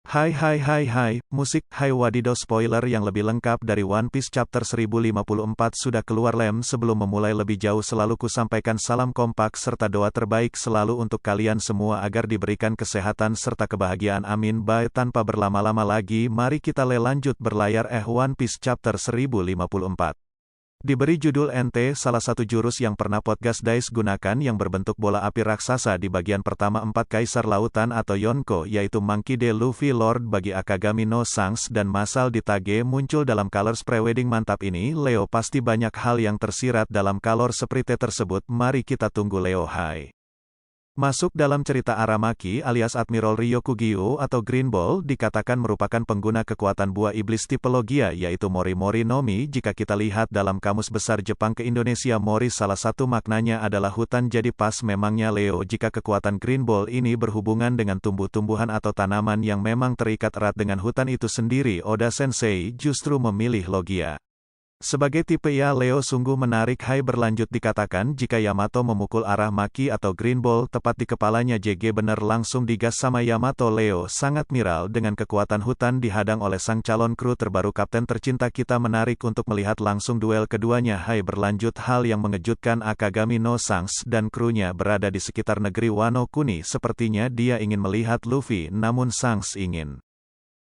Hai, musik, hai wadidaw spoiler yang lebih lengkap dari One Piece Chapter 1054 sudah keluar sebelum memulai lebih jauh selalu kusampaikan salam kompak serta doa terbaik selalu untuk kalian semua agar diberikan kesehatan serta kebahagiaan amin. Bye tanpa berlama-lama lagi mari kita lanjut berlayar One Piece Chapter 1054. Diberi judul NT, salah satu jurus yang pernah Podcast Dice gunakan yang berbentuk bola api raksasa di bagian pertama 4 Kaisar Lautan atau Yonko yaitu Monkey D. Luffy Lord bagi Akagami no Shanks dan Masal di Tage muncul dalam Colors Prewedding mantap ini Leo pasti banyak hal yang tersirat dalam Color Sprite tersebut mari kita tunggu Leo hai. Masuk dalam cerita Aramaki alias Admiral Ryokugyu atau Green Ball dikatakan merupakan pengguna kekuatan buah iblis tipe Logia yaitu Mori Mori no Mi. Jika kita lihat dalam Kamus Besar Jepang ke Indonesia Mori salah satu maknanya adalah hutan jadi pas memangnya Leo jika kekuatan Green Ball ini berhubungan dengan tumbuh-tumbuhan atau tanaman yang memang terikat erat dengan hutan itu sendiri Oda Sensei justru memilih Logia. Sebagai tipe ya Leo sungguh menarik. Hai berlanjut dikatakan jika Yamato memukul arah Maki atau Green Ball tepat di kepalanya JG benar langsung digas sama Yamato. Leo sangat miral dengan kekuatan hutan dihadang oleh sang calon kru terbaru kapten tercinta kita menarik untuk melihat langsung duel keduanya. Hai berlanjut hal yang mengejutkan Akagami no Shanks dan krunya berada di sekitar negeri Wano Kuni sepertinya dia ingin melihat Luffy namun Shanks ingin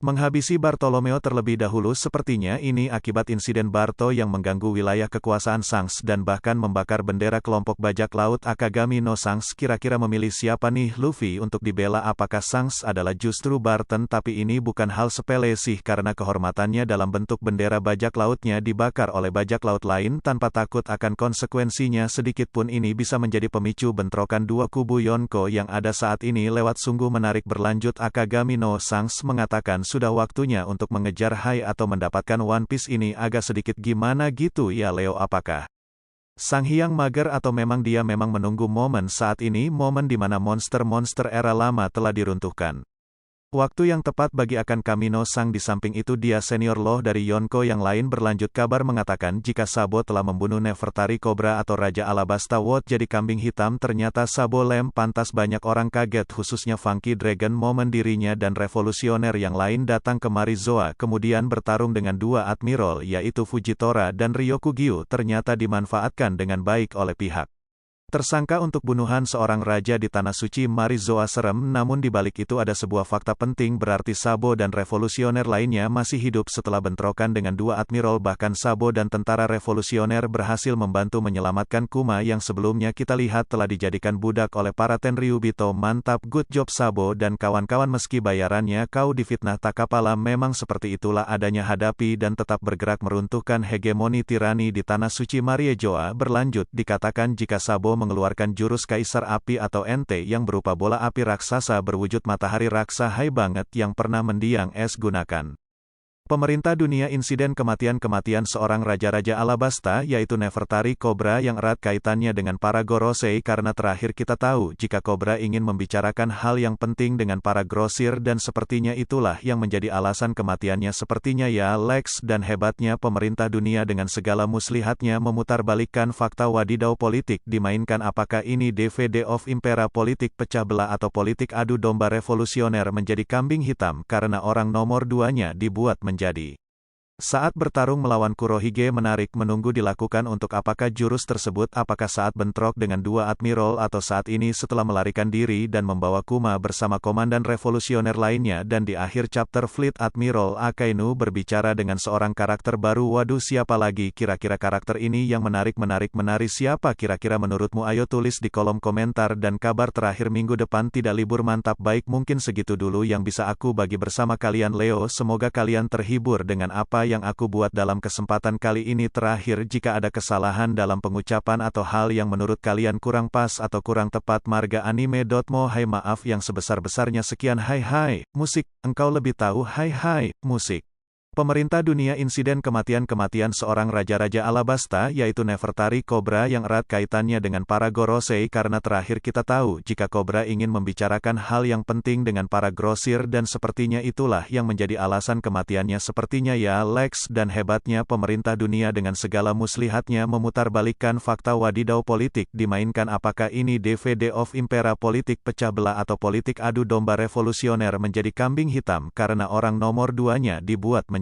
menghabisi Bartolomeo terlebih dahulu sepertinya ini akibat insiden Barto yang mengganggu wilayah kekuasaan Shanks dan bahkan membakar bendera kelompok bajak laut Akagami no Shanks. Kira-kira memilih siapa nih Luffy untuk dibela, apakah Shanks adalah justru Barton? Tapi ini bukan hal sepele sih karena kehormatannya dalam bentuk bendera bajak lautnya dibakar oleh bajak laut lain tanpa takut akan konsekuensinya sedikitpun. Ini bisa menjadi pemicu bentrokan dua kubu Yonko yang ada saat ini. Lewat sungguh menarik berlanjut Akagami no Shanks mengatakan sudah waktunya untuk mengejar Hai atau mendapatkan One Piece. Ini agak sedikit gimana gitu ya Leo, apakah Sang Hyang mager atau memang dia memang menunggu momen saat ini, momen di mana monster-monster era lama telah diruntuhkan. Waktu yang tepat bagi akan Kamino Sang. Di samping itu dia senior loh dari Yonko yang lain. Berlanjut kabar mengatakan jika Sabo telah membunuh Nefertari Cobra atau Raja Alabasta World jadi kambing hitam. Ternyata Sabo pantas banyak orang kaget khususnya Funky Dragon. Momen dirinya dan revolusioner yang lain datang ke Marizoa kemudian bertarung dengan dua admiral yaitu Fujitora dan Ryokugyu ternyata dimanfaatkan dengan baik oleh pihak tersangka untuk bunuhan seorang raja di Tanah Suci Marizoa. Serem, namun di balik itu ada sebuah fakta penting, berarti Sabo dan revolusioner lainnya masih hidup setelah bentrokan dengan dua admiral. Bahkan Sabo dan tentara revolusioner berhasil membantu menyelamatkan Kuma yang sebelumnya kita lihat telah dijadikan budak oleh para Tenryubito. Mantap, good job Sabo dan kawan-kawan, meski bayarannya kau difitnah tak kapala. Memang seperti itulah adanya, hadapi dan tetap bergerak meruntuhkan hegemoni tirani di Tanah Suci Marizoa. Berlanjut dikatakan jika Sabo mengeluarkan jurus Kaisar Api atau NT yang berupa bola api raksasa berwujud matahari raksa hai banget yang pernah mendiang es gunakan pemerintah dunia. Insiden kematian seorang raja-raja Alabasta yaitu Nefertari Cobra yang erat kaitannya dengan para Gorosei karena terakhir kita tahu jika Cobra ingin membicarakan hal yang penting dengan para grosir dan sepertinya itulah yang menjadi alasan kematiannya sepertinya ya Lex. Dan hebatnya pemerintah dunia dengan segala muslihatnya memutarbalikkan fakta. Wadidaw, politik dimainkan. Apakah ini DVD of Impera? Politik pecah belah atau politik adu domba revolusioner menjadi kambing hitam karena orang nomor duanya dibuat menjadi saat bertarung melawan Kurohige. Menarik menunggu dilakukan untuk apakah jurus tersebut, apakah saat bentrok dengan dua admiral atau saat ini setelah melarikan diri dan membawa Kuma bersama komandan revolusioner lainnya. Dan di akhir chapter Fleet Admiral Akainu berbicara dengan seorang karakter baru. Waduh, siapa lagi kira-kira karakter ini yang menarik siapa kira-kira menurutmu? Ayo tulis di kolom komentar. Dan kabar terakhir minggu depan tidak libur. Mantap, baik mungkin segitu dulu yang bisa aku bagi bersama kalian Leo. Semoga kalian terhibur dengan apa yang aku buat dalam kesempatan kali ini. Terakhir, jika ada kesalahan dalam pengucapan atau hal yang menurut kalian kurang pas atau kurang tepat, margaanime.mo. Hai, maaf yang sebesar-besarnya. Sekian. Hai musik, engkau lebih tahu. Hai musik. Pemerintah dunia insiden kematian seorang raja-raja Alabasta yaitu Nefertari Kobra yang erat kaitannya dengan para Gorosei karena terakhir kita tahu jika Kobra ingin membicarakan hal yang penting dengan para grosir dan sepertinya itulah yang menjadi alasan kematiannya sepertinya ya Lex dan hebatnya pemerintah dunia dengan segala muslihatnya memutarbalikkan fakta wadidau politik dimainkan apakah ini DVD of Impera politik pecah belah atau politik adu domba revolusioner menjadi kambing hitam karena orang nomor duanya dibuat menjadi